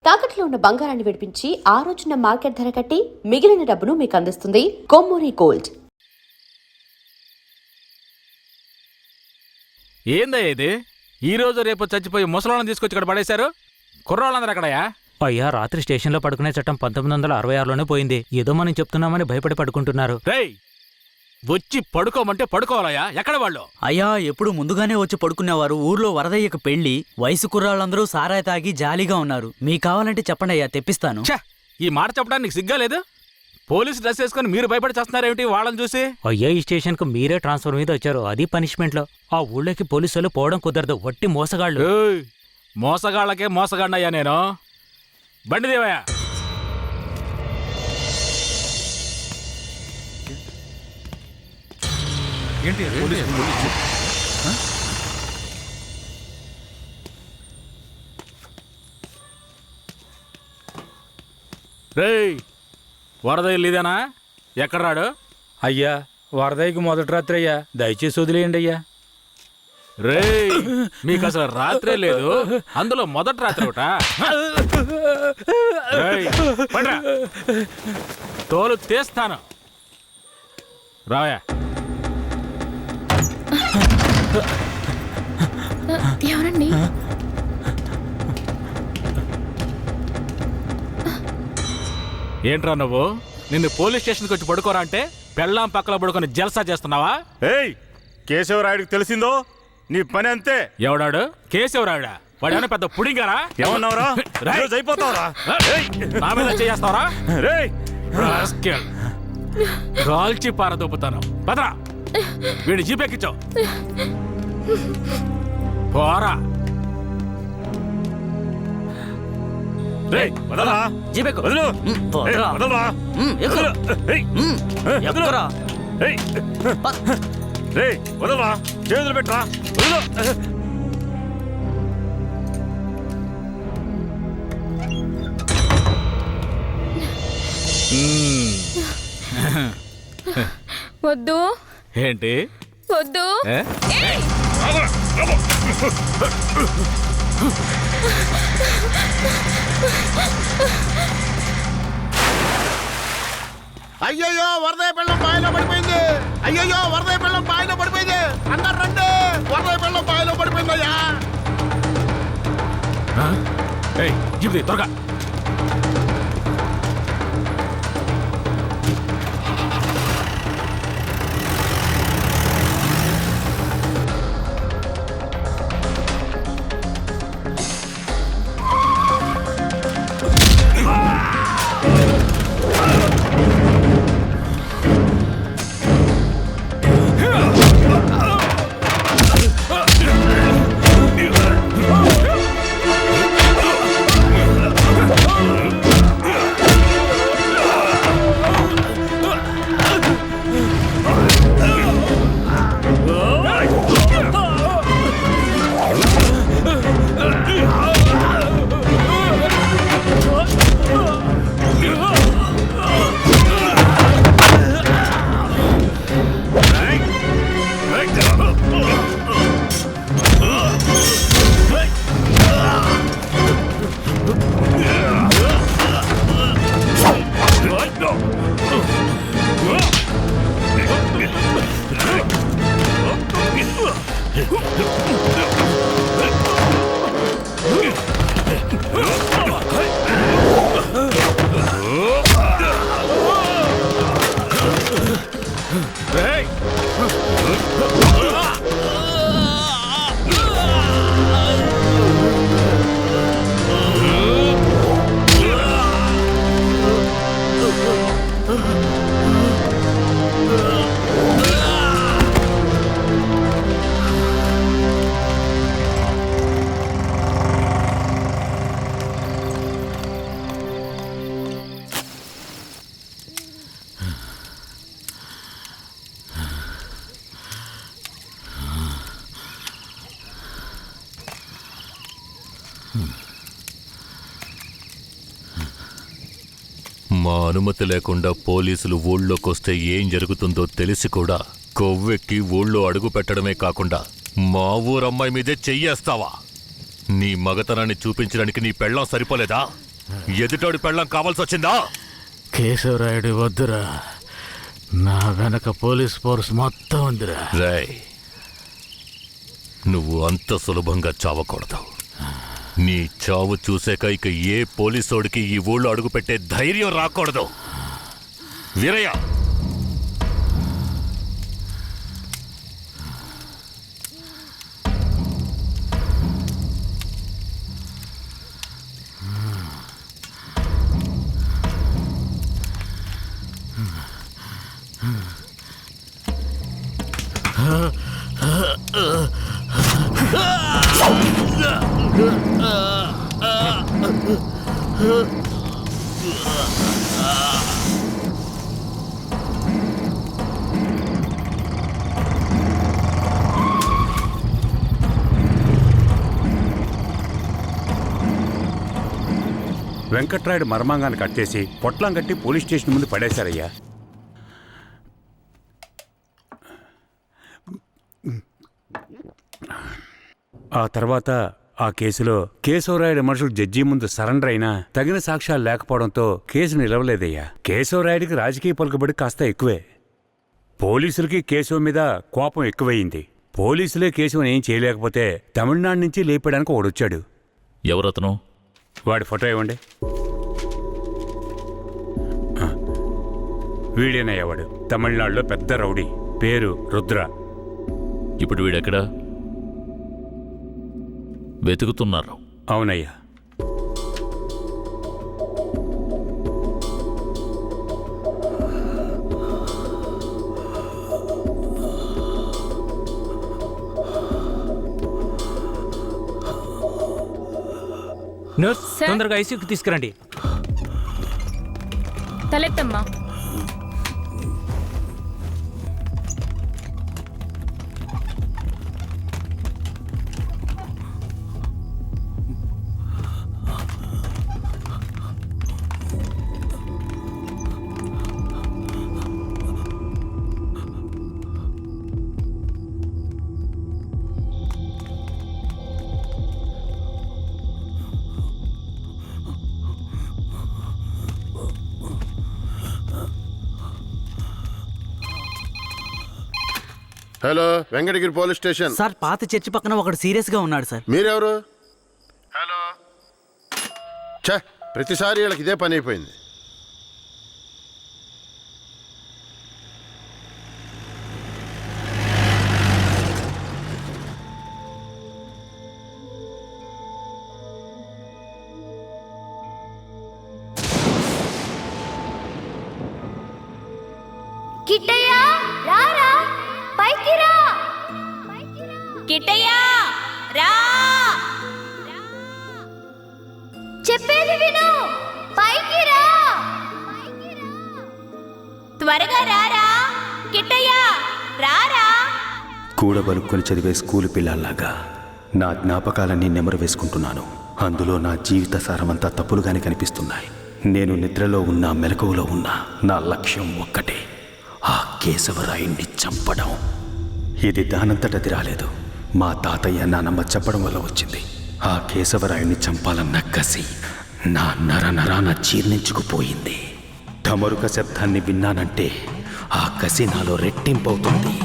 తాకట్లో ఉన్న బంగారాన్ని విడిపించి ఆ రోజున మార్కెట్ ధర కట్టి మిగిలిన డబ్బును మీకు అందిస్తుంది కొమ్మూరి గోల్డ్. ఏందయ్య ఇది? ఈ రోజు రేపు చచ్చిపోయి ముసలాళ్ళని తీసుకొచ్చి ఇక్కడ పడేశారు. కుర్రాళ్ళందరూ ఎక్కడయా? అయ్యా, రాత్రి స్టేషన్లో పడుకునే చట్టం 1966లోనే పోయింది. ఏదో మనం చెప్తున్నామని భయపడి పడుకుంటున్నారు. రేయ్, వచ్చి పడుకోమంటే పడుకోవాలయ్యా. ఎక్కడ వాళ్ళు? అయ్యా, ఎప్పుడు ముందుగానే వచ్చి పడుకునేవారు. ఊర్లో వరదయ్యకు పెళ్లి, వయసు కుర్రాళ్ళందరూ సారాయి తాగి జాలీగా ఉన్నారు. మీకు కావాలంటే చెప్పండి అయ్యా, తెప్పిస్తాను. ఛ, ఈ మాట చెప్పడానికి సిగ్గా లేదు? పోలీసు డ్రెస్ వేసుకుని మీరు భయపడి చేస్తున్నారేమిటి వాళ్ళని చూసి? అయ్యా, ఈ స్టేషన్కు మీరే ట్రాన్స్ఫర్ మీద వచ్చారు, అది పనిష్మెంట్లో. ఆ ఊళ్ళోకి పోలీసులు పోవడం కుదరదు, వట్టి మోసగాళ్ళు. ఏయ్, మోసగాళ్ళకే మోసగాడినయ్యా నేను. బండి దేవయ్యా. రేయ్, వరద ఇల్లుదేనా? ఎక్కడ రాడు? అయ్యా, వరదయ్యకి మొదటి రాత్రి అయ్యా, దయచేసి వదిలేయండి అయ్యా. రేయ్, మీకు అసలు రాత్రే లేదు, అందులో మొదటి రాత్రి ఒకట. తోలు తీస్తాను, రావయా. ఎవరండి? ఏంట్రా నువ్వు? నిన్ను పోలీస్ స్టేషన్కి వచ్చి పడుకోరా అంటే పెళ్ళాం పక్కన పడుకొని జల్సా చేస్తున్నావా? ఏయ్, కేశవరాయుడికి తెలిసిందో నీ పని అంతే. ఎవడాడు? కేశవరాయుడా? వాడేమైనా పెద్ద పుడింగారా? ఏమన్నావురా? అయిపోతావురా? నా మీద చేస్తావరా? రేయ్, కాల్చి పారదొప్పుతాను. పదరా, వీడిని జీపెక్కించావు. పోరా. రేయ్, వదలరా. జీపెక్కు. వదలు. వదలరా. వదలరా. ఎక్కు. ఏయ్, ఎక్కురా. ఏయ్, రేయ్, వదలరా. చేతులు పెట్టరా. వదలు. వద్దు. ఏంటి వద్దు. అయ్యయ్యో, వరదయ్య పెళ్ళం బావిలో పడిపోయింది. అయ్యయ్యో, వరదయ్య పెళ్ళం బావిలో పడిపోయింది. అందరు రండి, వరదయ్య పెళ్ళం బావిలో పడిపోయిందయ్యా. జీప్ త్వరగా. మా అనుమతి లేకుండా పోలీసులు ఊళ్ళోకొస్తే ఏం జరుగుతుందో తెలిసి కూడా కొవ్వెక్కి ఊళ్ళో అడుగు పెట్టడమే కాకుండా మా ఊరమ్మాయి మీదే చెయ్యేస్తావా? నీ మగతనాన్ని చూపించడానికి నీ పెళ్ళం సరిపోలేదా? ఎదుటోడి పెళ్ళం కావాల్సి వచ్చిందా? కేశవరాయుడు వద్దురా, నా వెనక పోలీస్ ఫోర్స్ మొత్తం ఉందిరా. రేయ్, నువ్వు అంత సులభంగా చావకూడదు. నీ చావు చూసాక ఇక ఏ పోలీసోడికి ఈ ఊళ్ళో అడుగుపెట్టే ధైర్యం రాకూడదు. వీరయ్య, వెంకట్రాయుడు మర్మాంగాన్ని కట్టేసి పొట్లం కట్టి పోలీస్ స్టేషన్ ముందు పడేశారయ్యా. ఆ తర్వాత ఆ కేసులో కేశవరాయుడు మనుషులు జడ్జి ముందు సరెండర్ అయినా తగిన సాక్ష్యాలు లేకపోవడంతో కేసు నిలవలేదయ్యా. కేశవరాయుడికి రాజకీయ పలుకుబడి కాస్త ఎక్కువే. పోలీసులకి కేశవ మీద కోపం ఎక్కువయింది. పోలీసులే కేశవని ఏం చేయలేకపోతే తమిళనాడు నుంచి లేపడానికి ఒకడొచ్చాడు. ఎవరతను? వాడి ఫోటో ఇవ్వండి. వీడేనయ్యా వాడు. తమిళనాడులో పెద్ద రౌడీ, పేరు రుద్ర. ఇప్పుడు వీడెక్కడా? వెతుకుతున్నారు. అవునయ్యా. నర్స్, తొందరగా ఐసీయూకి తీసుకురండి. తలెత్తమ్మా. Hello, Venkatagiri police station. Sir, పాత చర్చి పక్కన ఒకడు సీరియస్ గా ఉన్నాడు సార్. మీరెవరు? హలో. ఛే, ప్రతిసారి వీళ్ళకి ఇదే పని అయిపోయింది. కిట్టయ్య రారా, పైకి రా. కిట్టయ్య రా, చెప్పేది విను, పైకి రా. త్వరగా రారా కిట్టయ్య, రారా. కూడబలుక్కొని చదివే స్కూలు పిల్లల్లాగా నా జ్ఞాపకాలన్నీ నెమరు వేసుకుంటున్నాను. అందులో నా జీవిత సారమంతా తప్పులుగానే కనిపిస్తున్నాయి. నేను నిద్రలో ఉన్నా మెలకువలో ఉన్నా నా లక్ష్యం ఒక్కటే, ఆ కేశవరాయుణ్ణి చంపడం. ఇది దానంతటది రాలేదు, మా తాతయ్య నానమ్మ చెప్పడం వల్ల వచ్చింది. ఆ కేశవరాయుణ్ణి చంపాలన్న కసి నా నరాన జీర్ణించుకుపోయింది. ఢమరుక శబ్దాన్ని విన్నానంటే ఆ కసి నాలో రెట్టింపవుతుంది.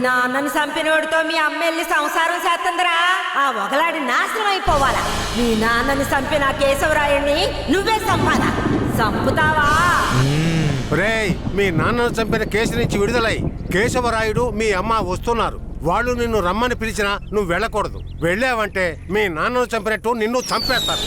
నాన్నని చంపినోడితో మీ అమ్మ వెళ్ళి సంసారం చేస్తుందిరా. ఆ ఒకలాడి నాశనం అయిపోవాలా. మీ నాన్నని చంపిన కేశవరాయుణ్ణి నువ్వే చంపాలా. చంపుతావా? రేయ్, మీ నాన్నను చంపిన కేసు నుంచి విడుదలై కేశవరాయుడు మీ అమ్మ వస్తున్నారు. వాళ్ళు నిన్ను రమ్మని పిలిచినా నువ్వు వెళ్ళకూడదు. వెళ్ళావంటే మీ నాన్నను చంపినట్టు నిన్ను చంపేస్తారు.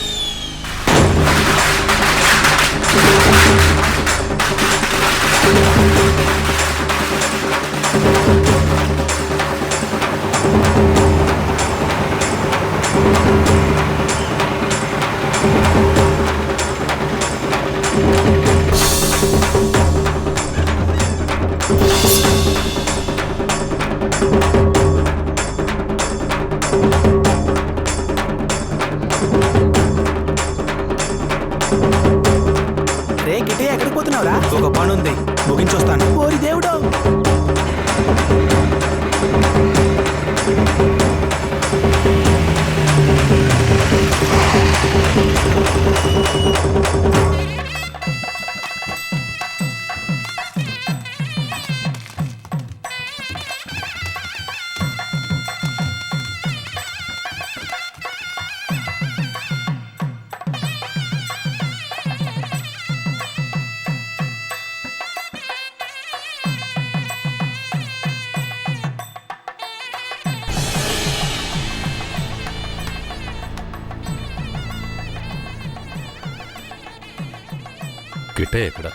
కిట్టయ్య ఎక్కడ?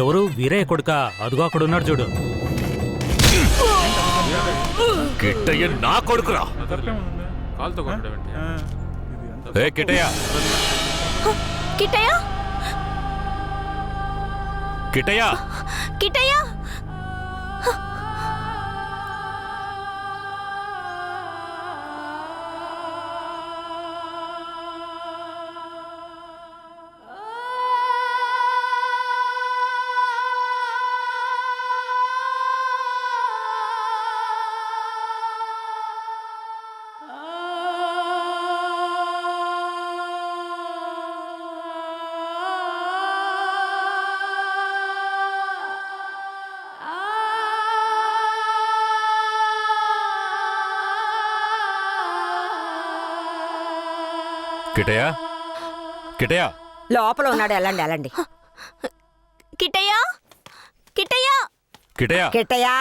ఎవరు వీరయ్య కొడుక? అదుగో అక్కడ ఉన్నాడు చూడు. కిట్టయ్య నా కొడుకురా. ఏ కిట్టయ్య, కిట్టయ్య కిట్టయ్య, కిట్టయ్య కిట్టయ్య, కిట్టయ్య. లోపల ఉన్నాడు, వెళ్ళండి వెళ్ళండి. కిట్టయ్య కిట్టయ్య కిట్టయ్య, కిట్టయ్యా,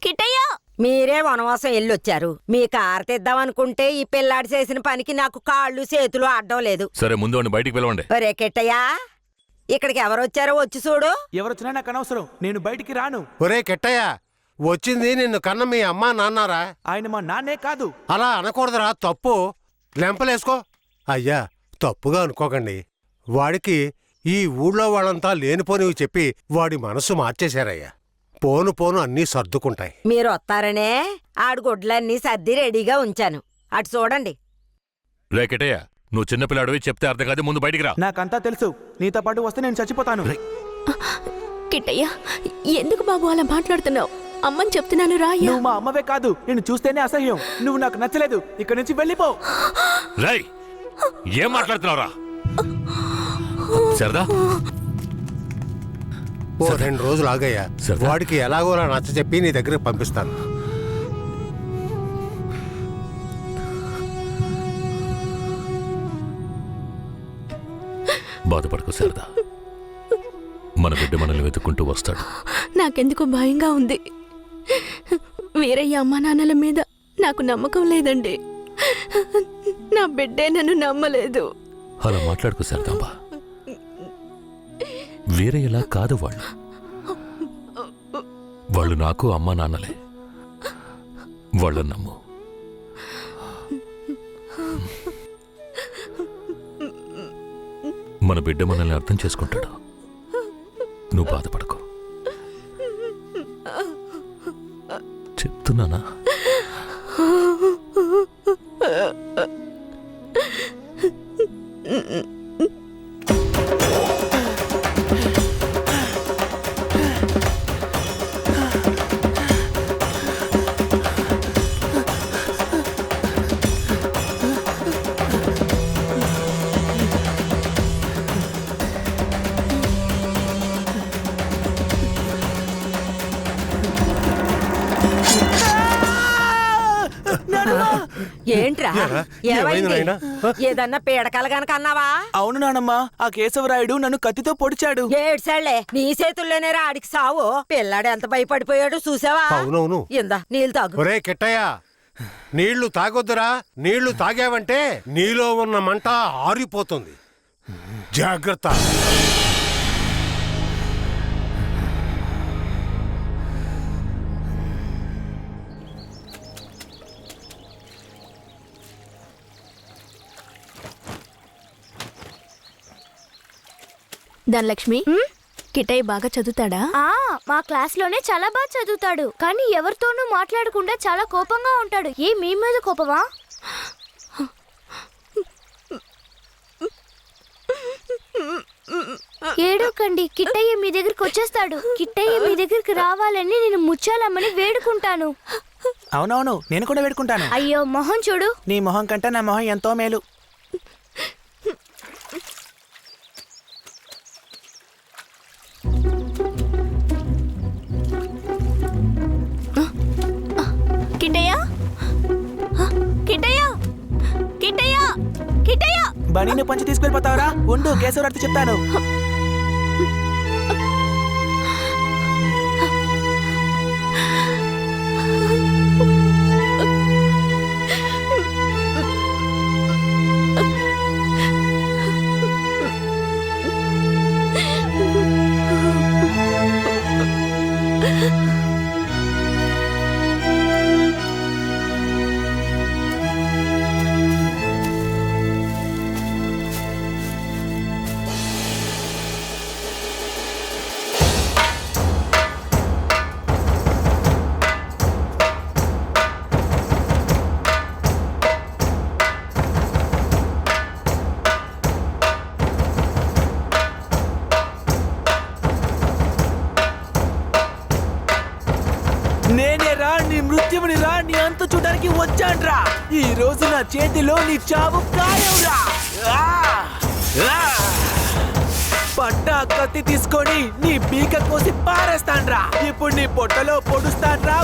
కిట్టయ్య మీరే వనవాసం వెళ్ళొచ్చారు. మీ కారు తెద్దామనుకుంటే ఈ పిల్లాడి చేసిన పనికి నాకు కాళ్ళు చేతులు అడ్డం లేదు. సరే ముందు వాడిని బయటికి పిలవండి. ఒరే కిట్టయ్యా, ఇక్కడికి ఎవరొచ్చారో వచ్చి చూడు. ఎవరొచ్చినా నాకు అనవసరం, నేను బయటికి రాను. ఒరే కెట్టయ్య, వచ్చింది నిన్ను కన్న మీ అమ్మా నాన్నారా? ఆయన మా నాన్నే కాదు. అలా అనకూడదురా, తప్పు. లెంపలేసుకో. అయ్యా, తప్పుగా అనుకోకండి. వాడికి ఈ ఊళ్ళో వాళ్ళంతా లేనిపోనివి చెప్పి వాడి మనసు మార్చేశారయ్యా. పోను పోను అన్నీ సర్దుకుంటాయి. మీరు వస్తారనే ఆడు గుడ్లన్నీ సర్ది రెడీగా ఉంచాను. అటు చూడండి. రే కిట్టయ్య, నువ్వు చిన్నపిల్లాడివి, చెప్తే అర్థం కాదు, ముందు బయటికి రా. నాకంతా తెలుసు, నీతో పాటు వస్తే నేను చచ్చిపోతాను. కిట్టయ్య ఎందుకు బాబు అలా మాట్లాడుతున్నావు? అమ్మని చెప్తున్నాను రా. నువ్వు మా అమ్మవే కాదు, నేను చూస్తేనే అసహ్యం. నువ్వు నాకు నచ్చలేదు, ఇక్కడి నుంచి వెళ్ళిపో. రేయ్, ఏం మాట్లాడుతున్నావురా? సరదా, ఓ 2 రోజులు ఆగయ్యా. వాడికి ఎలాగోలా నచ్చ చెప్పి నీ దగ్గరికి పంపిస్తాను. బాధపడకు సరదా, మన బిడ్డ మనల్ని వెతుక్కుంటూ వస్తాడు. నాకెందుకు భయంగా ఉంది. వీరయ్య అమ్మా నాన్నల మీద నాకు నమ్మకం లేదండి. నా బిడ్డే నన్ను నమ్మలేదు. అలా మాట్లాడుకు సరదాంబా. వేరే ఎలా కాదు వాళ్ళు. వాళ్ళు నాకు అమ్మా నాన్నలే. వాళ్ళని నమ్ము. మన బిడ్డ మనల్ని అర్థం చేసుకుంటాడు. నువ్వు బాధపడకు, చెప్తున్నానా? ఏంట్రా, ఏమైంది? ఏదన్నా పీడకలు గనక అన్నావా? అవును నానమ్మా, ఆ కేశవరాయుడు నన్ను కత్తితో పొడిచాడు. ఏడ్సాళ్లే, నీ చేతుల్లోనే ఆడికి సావు. పిల్లాడు ఎంత భయపడిపోయాడు చూసావా? అవునవును. ఇందా నీళ్ళు తాగు. ఒరే కిట్టయ్య, నీళ్లు తాగొద్దురా. నీళ్లు తాగావంటే నీలో ఉన్న మంట ఆరిపోతుంది. జాగ్రత్త. ధనలక్ష్మి, కిట్టయ్య బాగా చదువుతాడా? మా క్లాస్ లోనే చాలా బాగా చదువుతాడు, కానీ ఎవరితోనూ మాట్లాడకుండా చాలా కోపంగా ఉంటాడు. ఏ మీ మీద కోపమా? ఏడోకండి, కిట్టయ్య మీ దగ్గరికి వచ్చేస్తాడు. కిట్టయ్య మీ దగ్గరికి రావాలని నేను ముచ్చాలమ్మని వేడుకుంటాను. అవునవును, నేను కూడా వేడుకుంటాను. అయ్యో, మొహం చూడు. నీ మొహం కంటే నా మొహం ఎంతో మేలు. కిట్టయ్య, కిట్టయ్య, కిట్టయ్య, కిట్టయ్య. బనీని పంచి తీసుకెళ్ళిపోతావరా? ఉండు, కేశవరాయుడు చెప్తాను. చావడానికి వచ్చాన్రా. ఈ రోజు నా చేతిలో నీ చావు ఖాయంరా. పట్టా కత్తి తీసుకొని నీ పీక కోసి పారేస్తాన్రా. ఇప్పుడు నీ పొట్టలో పొడుస్తాన్రా.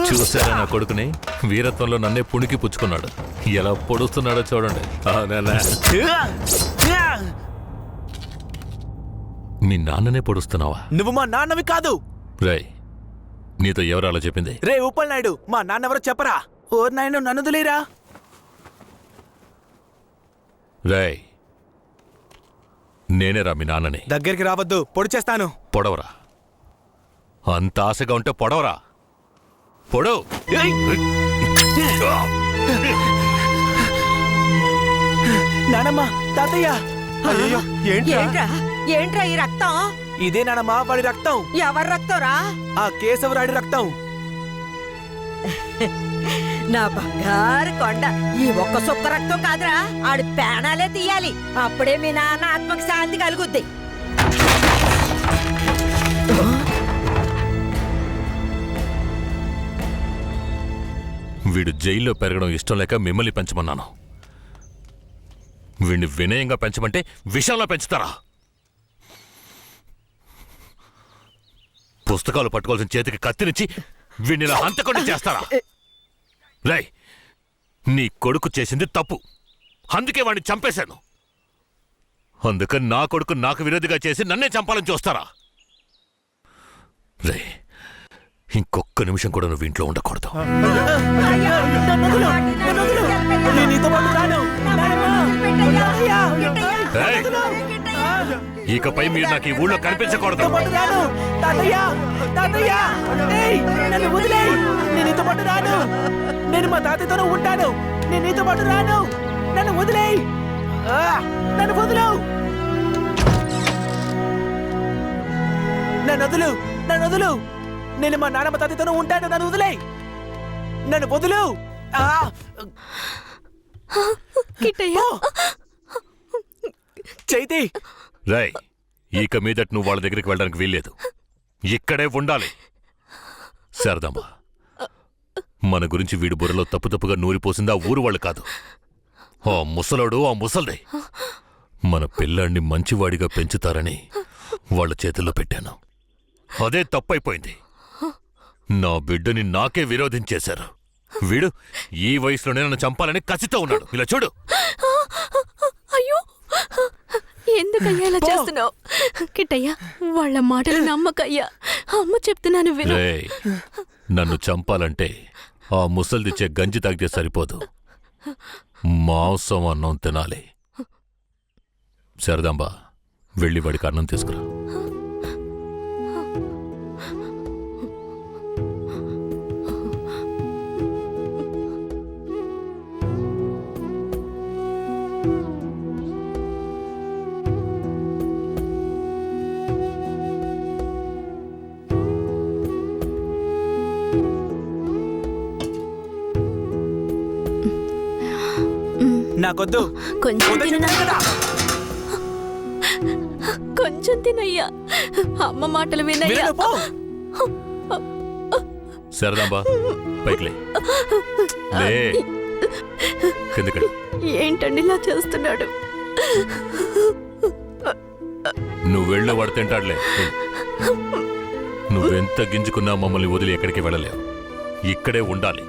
చూసారా నా కొడుకుని? వీరత్వంలో నన్నే పుణికి పుచ్చుకున్నాడు. ఎలా పొడుస్తున్నాడో చూడండి. మీ నాన్ననే పొడుస్తున్నావా? నువ్వు మా నాన్నవి కాదు. రేయ్, నీతో ఎవరు అలా చెప్పింది? రే ఉప్పల్ నాయుడు, మా నాన్నెవరో చెప్పరా. ఓ నాయన నన్ను దులేరా. రేయ్, నేనేరా మీ నాన్నని. దగ్గరికి రావద్దు, పొడి చేస్తాను. పొడవరా. అంత ఆశగా ఉంటే పొడవరా. పొడవు. నానమ్మ, తాతయ్య. అయ్యో, ఏంట్రా ఈ రక్తం? ఇదే నానమ్మ వాడి రక్తం. ఎవరి రక్తంరా? ఆ కేశవరాయుడి రక్తం. నా బంగారు కొండ, ఈ ఒక్క సుక్క రక్తం కాదురా, ఆడి పేణాలే తీయాలి. అప్పుడే మీ నాన్న ఆత్మకి శాంతి కలుగుద్ది. వీడు జైల్లో పెరగడం ఇష్టం లేక మిమ్మల్ని పెంచమన్నాను. వీడిని వినయంగా పెంచమంటే విషంలో పెంచుతారా? పుస్తకాలు పట్టుకోవాల్సిన చేతికి కత్తినిచ్చి వీడిని ఇలా హంతకుండా చేస్తారా? రై, నీ కొడుకు చేసింది తప్పు, అందుకే వాడిని చంపేశాను. అందుకని నా కొడుకు నాకు విరోధిగా చేసి నన్నే చంపాలని చూస్తారా? రే, ఇంకొక్క నిమిషం కూడా నువ్వు ఇంట్లో ఉండకూడదు. ఇకపై మీరు నాకు ఈ ఊళ్ళో కనిపించకూడదు. నేను మా తాతయ్యతోనే ఉంటాను. నేను నీతో పాటు రాను. నన్ను వదిలేయ్. నన్ను వదులు. నన్ను వదులు. నేను మా నాన్నమ్మ తాతయ్యతోనే ఉంటాను. నన్ను వదిలేయ్. నన్ను వదులు. చైతి. రాయ్, ఇక మీదట నువ్వు వాళ్ళ దగ్గరికి వెళ్ళడానికి వీల్లేదు. ఇక్కడే ఉండాలి. శారదమ్మ, మన గురించి వీడి బుర్రలో తప్పుగా నూరిపోసింది ఆ ఊరు వాళ్ళు కాదు, ఆ ముసలోడు, ఆ ముసల్దే. మన పిల్లాన్ని మంచివాడిగా పెంచుతారని వాళ్ళ చేతుల్లో పెట్టాను. అదే తప్పైపోయింది. నా బిడ్డని నాకే విరోధించేశారు. వీడు ఈ వయసులోనే నన్ను చంపాలని కసితో ఉన్నాడు. ఇలా చూడు. అయ్యో, ఎందుకయ్యా ఇలా చేస్తున్నావు? కిట్టయ్యా, వాళ్ళ మాటలు నమ్మకయ్యా. అమ్మ చెప్తున్నాను విను. రేయ్, నన్ను చంపాలంటే ఆ ముసల్దిచ్చే గంజి తాగితే సరిపోదు, మాంసం అన్నం తినాలి. శారదాంబ, వెళ్ళి వాడికి అన్నం తీసుకురా. నాకొద్దు. కొంచెం తినయ్యా. అమ్మ మాటలు వినయ్యా. శారదాంబ, పైకిలే. ఏంటండి ఇలా చేస్తున్నాడు? నువ్వు వెళ్ళే వాడు తింటాడులే. నువ్వెంత గింజుకున్నా మమ్మల్ని వదిలి ఎక్కడికి వెళ్ళలేవు. ఇక్కడే ఉండాలి.